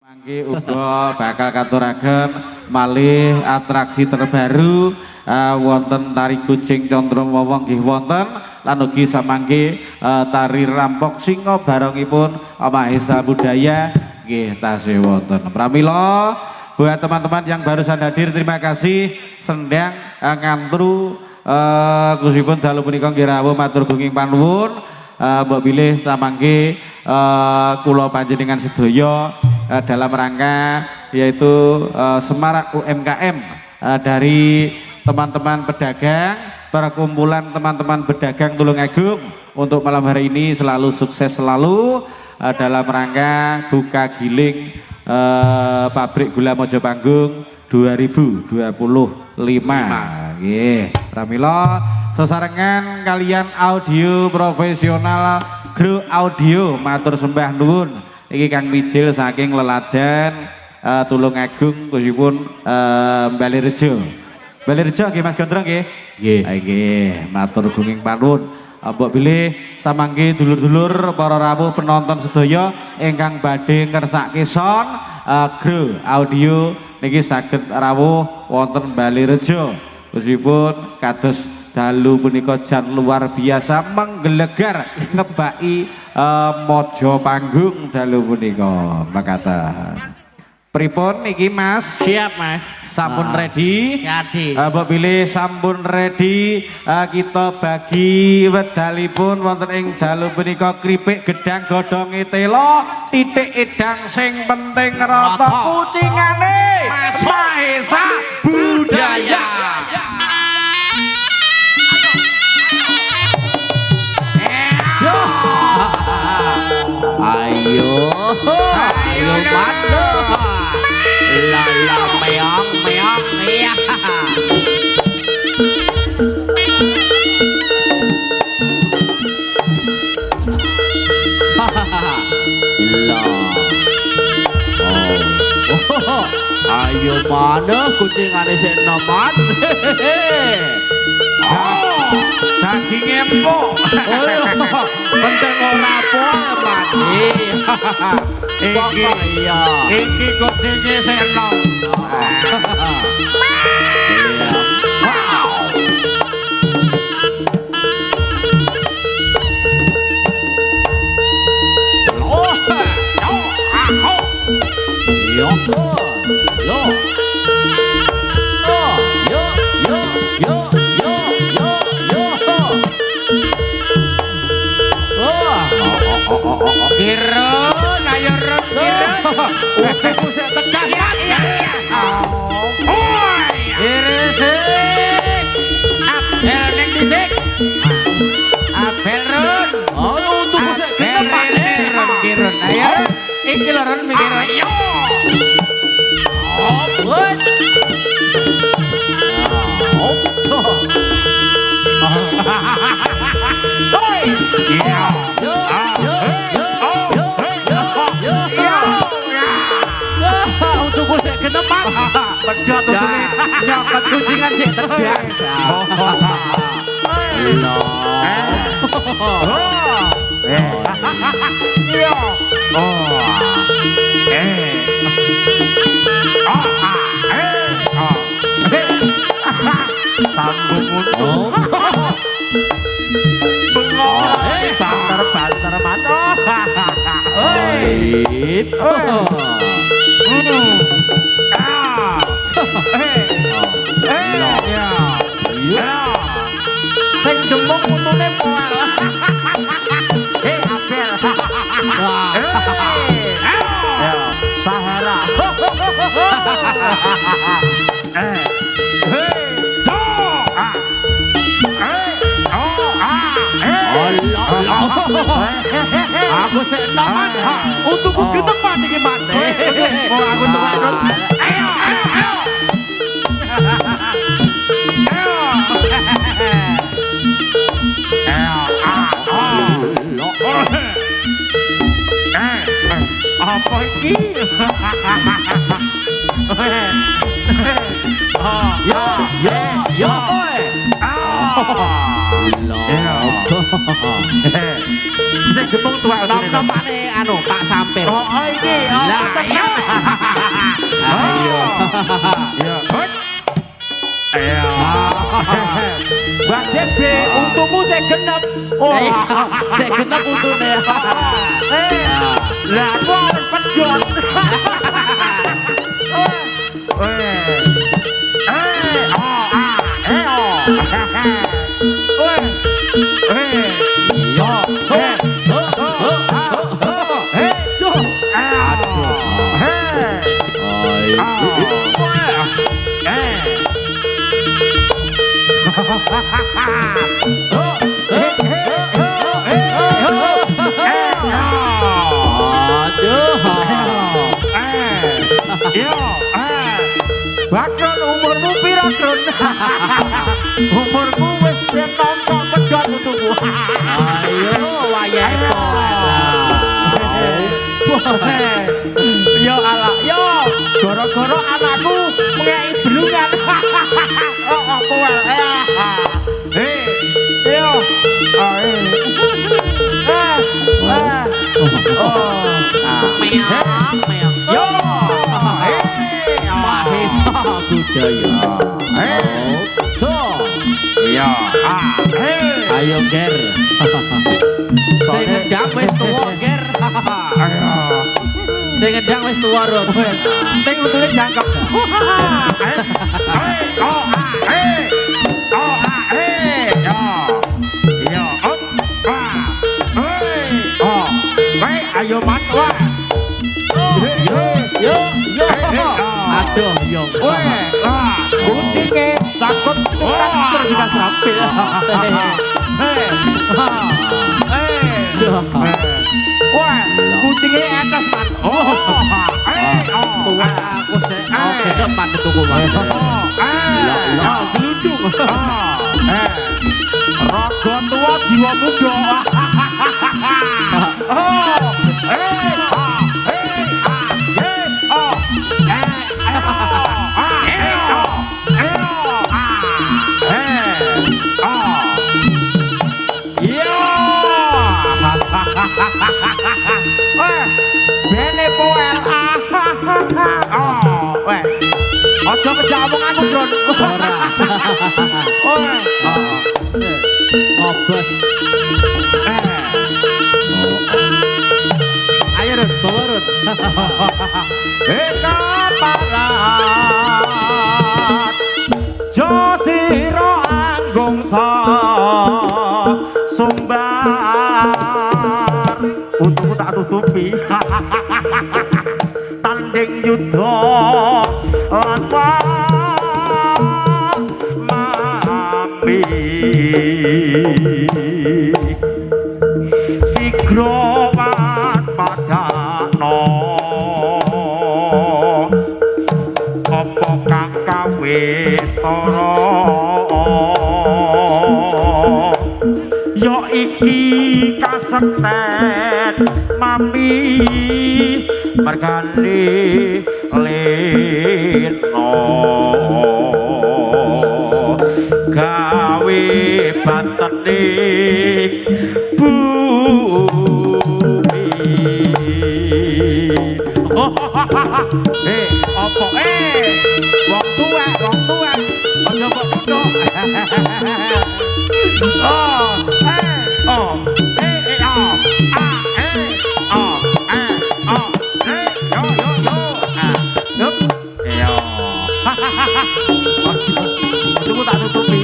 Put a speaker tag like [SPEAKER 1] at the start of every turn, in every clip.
[SPEAKER 1] Mangke uga bakal katuraken malih atraksi terbaru wonten tari kucing Condromowo nggih wonten lan ugi samangke tari rampok singa barengipun Mahesa Budaya nggih tasih wonten. Pramila buat teman-teman yang barusan hadir terima kasih sendang ngantru kusipun dalu punika nggih rawuh matur gunging panuwun mbok bilih samangke kula panjenengan sedaya dalam rangka yaitu semarak UMKM dari teman-teman pedagang, perkumpulan teman-teman pedagang Tulungagung untuk malam hari ini selalu sukses selalu dalam rangka buka giling pabrik gula Mojopanggung 2025. Nggih, pramila sesarengan kalian audio profesional Gro Audio matur sembah nuwun. Iki Kang Mijil saking Leladan Tulungagung kusipun Balirejo. Balirejo nggih Mas Gondrong nggih. Nggih. Nggih, matur gunging panuwun. Mbok bilih samangke dulur-dulur para rawuh penonton sedaya ingkang badhe ngersake son Gro Audio niki saged rawuh wonten Balirejo. Kusipun kados dalu punika jan luar biasa menggelegar ngebaki Mojopanggung dalu punika makaten. Pripun niki Mas?
[SPEAKER 2] Siap Mas.
[SPEAKER 1] Sampun ready?
[SPEAKER 2] Ready.
[SPEAKER 1] Mbok pilih sampun ready kita bagi wedalipun wonten ing dalu punika kripik gedang godhonge tela titik edang sing penting rata kucingane Mahesa Budaya.
[SPEAKER 2] Ayo, ayo madu, lala meong meong iya. Ayo mana kucing ane senoman.
[SPEAKER 1] Daging empuk.
[SPEAKER 2] Penting ora apa mati.
[SPEAKER 1] Iki kucinge seno. Kirun, ayo rem kirun. Utuku sik tegas ya. Irisik. Abel ning dhisik. Abel run.
[SPEAKER 2] Oh, utuku sik kenepan.
[SPEAKER 1] Kirun, ayo. Iki lho run mikir. Ayo.
[SPEAKER 2] Buat.
[SPEAKER 1] Hoi. Iya. Pedot utune nyokot kucingan sik tegas.
[SPEAKER 2] Lho.
[SPEAKER 1] Iya. Sambung banter mano. Sing demung utune moal. Abel. Sahara.
[SPEAKER 2] Aku sik nemen. Utuku genepan iki mate.
[SPEAKER 1] Oh aku tuwak. Ayo. Apa iki?
[SPEAKER 2] Yo. Sing gemung tuwek.
[SPEAKER 3] Nom-nomane anu Pak Sampir.
[SPEAKER 2] Oh iki.
[SPEAKER 3] Lah iya. Ayo.
[SPEAKER 2] Iya. Ayo. Mbak JB, untumu saya genep. Oh,
[SPEAKER 3] Sik genep untune.
[SPEAKER 2] lah aku harus pedot. Bakron umurmu pira, Kron? Umurmu wis nonton pedot untukku.
[SPEAKER 3] Ayo wayahe
[SPEAKER 2] Yo ala, yo goro-goro anakku ngei belungan. Oh, apa wae. Yo.
[SPEAKER 3] meong.
[SPEAKER 2] Yo.
[SPEAKER 3] Mahesa budaya. So,
[SPEAKER 2] Yo.
[SPEAKER 3] ayo ger. Sing ngedang wis tuwa ger.
[SPEAKER 2] Ayo.
[SPEAKER 3] Sing ngedang wis tuwa ron.
[SPEAKER 2] Ting untune jangkep. Ayo man, wah.
[SPEAKER 3] Yo. Aduh, yo.
[SPEAKER 2] Kucinge cakep cepat tergila sampil. Wah, kucinge atas man.
[SPEAKER 3] Tuwa aku sik oke depan tuku wae. Lah glundung.
[SPEAKER 2] Raga tua jiwa muda. Bene poel. Ojo kejak omonganku, Bron.
[SPEAKER 3] Obos. Ayo Run, bawa Run.
[SPEAKER 2] Kaparat Josiro anggung sa sumbar untukku tak tutupi tanding yudha lan mami sigro waspadakno apa kang kawis tara ya iki kasetet mami mergane leno gawe bantene bumi apa wong tuwek aja kok kutuk Tunggu tak tutupi.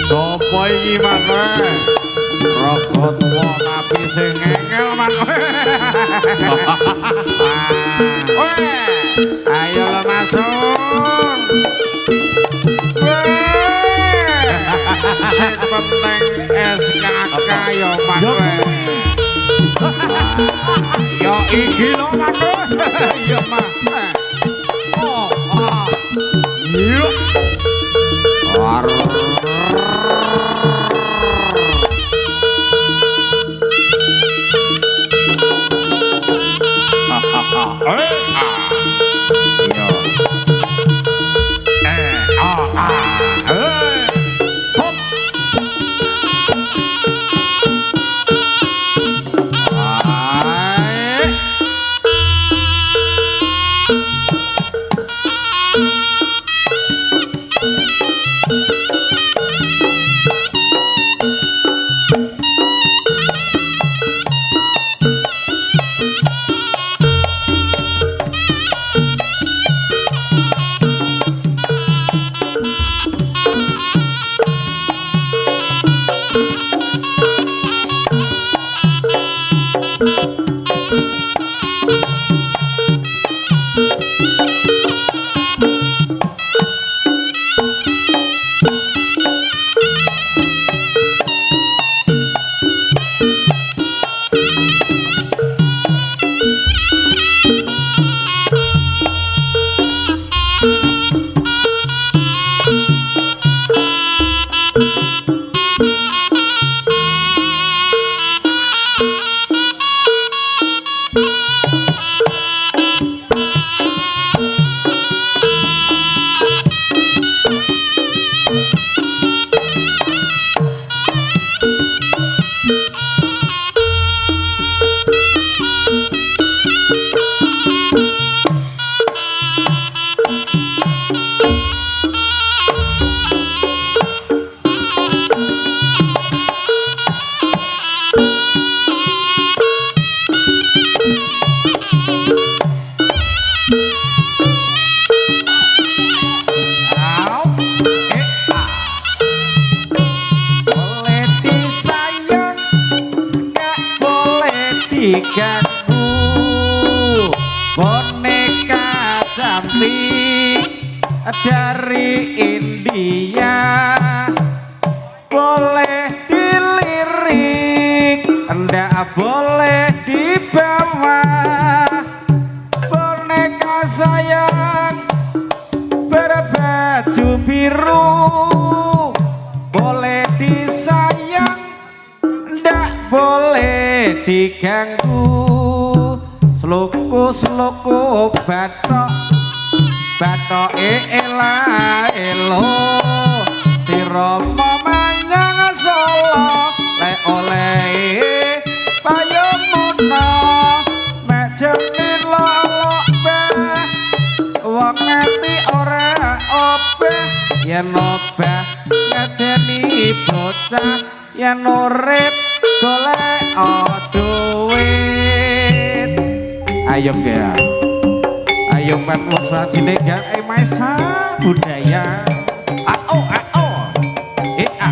[SPEAKER 2] Sopo iki maneh? Raga tuwa tapi sing ngengel maneh. Ayo lo masuk. Sing penting SKK yo maneh. Yo iki lo maneh. Yo mah. Yuk.
[SPEAKER 1] dari India boleh dilirik ndak boleh dibawa boneka sayang berbaju biru boleh disayang ndak boleh diganggu sluku batok ela elo sirama manyang solo le oleh payung muna mek jenir lolok beh wong ngerti ora obeh yen obeh ngadeni bocah yen urip golek duit ayo ya ayo mat wasrajine gak maisa budaya ao ea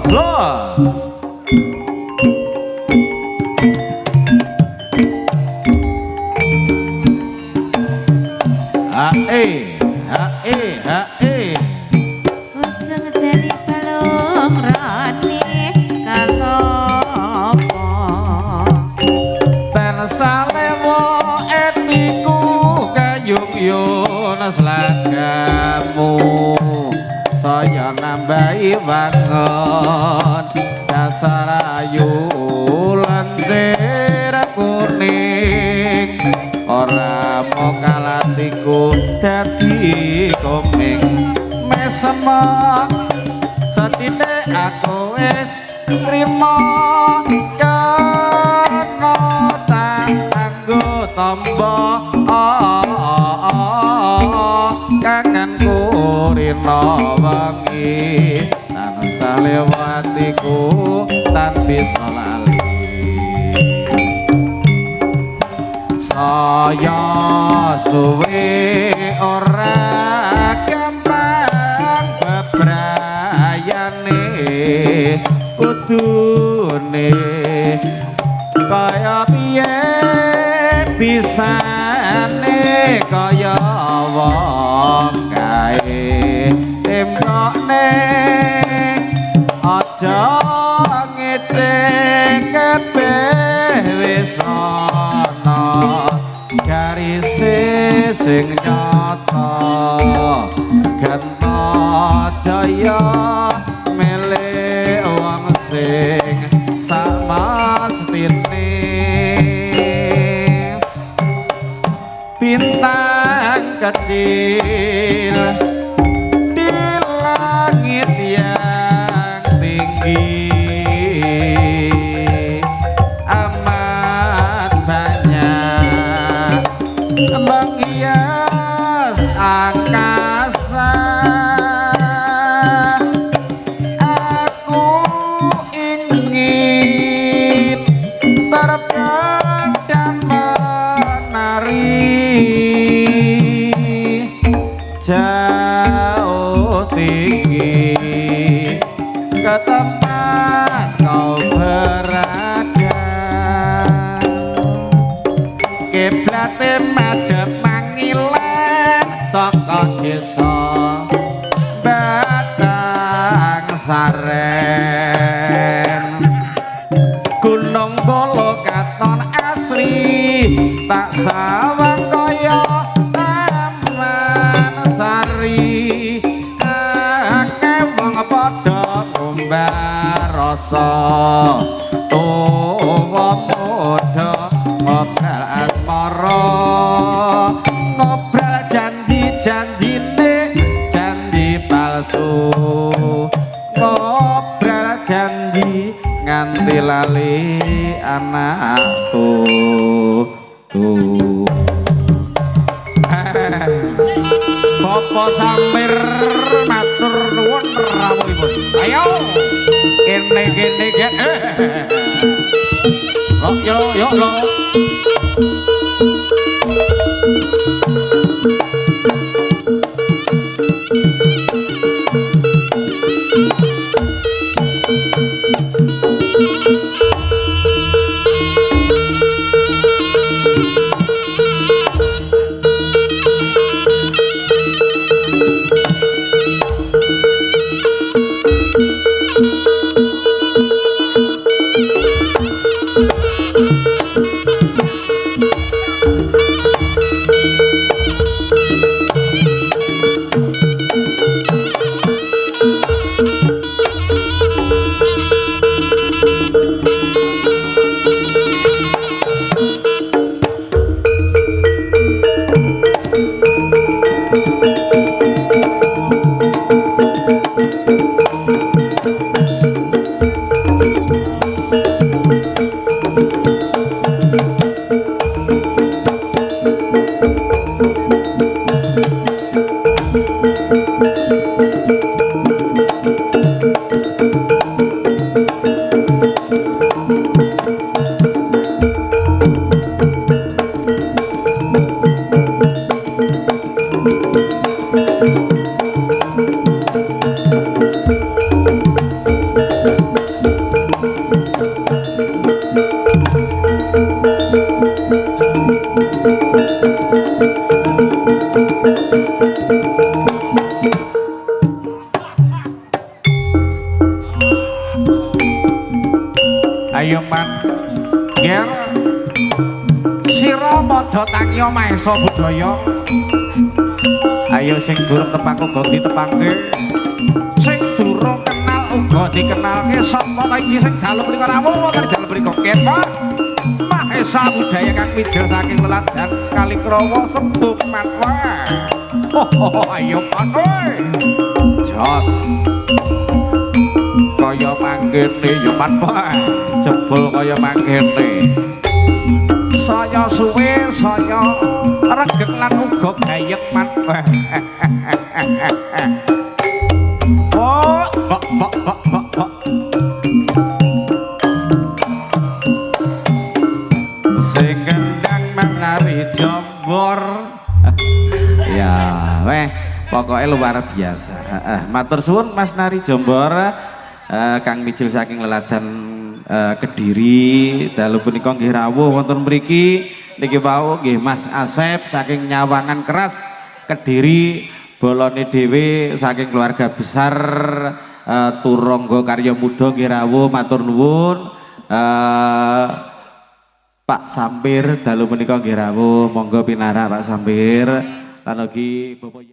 [SPEAKER 1] slow
[SPEAKER 4] Ujung jari balung rani kalopo
[SPEAKER 1] ten salewo etiku kayung yunas lagamu saya nambahi wangon dasar ayu lentir kuning ora mau kalatiku dadi koming mesema sedine aku wis trimo kana tanggo tombo kangenku rina wengi tansah lewatiku tan bisa lali saya suwe ora gampang bebrayane kudune kaya piye bisane kaya wong kae temokne aja ngiting kabeh wis ana garise sing nyata ganta jaya milih wong sing samastine bintang kecil di langit yang tinggi amat banyak menghias angkasa aku ingin terbang dan menari jauh tinggi ke tempat kau berada kiblate madhep Mangilan saka desa Batang Saren Gunung Kolo katon asri tak sawang kaya Taman Sari akeh wong padha ngombar rasa tuwa muda ngobrol asmara ngobrol janji-janjine janji palsu ngobrol janji nganti lali anakku tuh Bapak Samir matur nuwun rawuhipun ayo kene yo lo ayo man ger sira padha tangiya mahesa budaya ayo sing durung tepang uga ditepangke sing durung kenal uga dikenalke sapa ta iki sing dalu mriku rawuh wonten dalu mriku kepa mahesa budaya kang mijil saking leladan Kalikrawa Sembung Matwa ayo panoy jos kaya mangkene ya Matwa jebul kaya mangkene saya suwe saya regeg lan uga gayeng Matwa oh bok sing gendang menari jombor ya weh pokoknya luar biasa matur suwun Mas Nari Jombor Kang Mijil saking leladan Kediri dalu punika nggih rawuh wonten mriki niki wau nggih Mas Asep saking Nyawangan Keras Kediri bolone dhewe saking keluarga besar Turangga Karya Muda nggih rawuh matur nuwun Pak Sampir dalu punika nggih rawuh monggo pinarak Pak Sampir lan ugi Bapak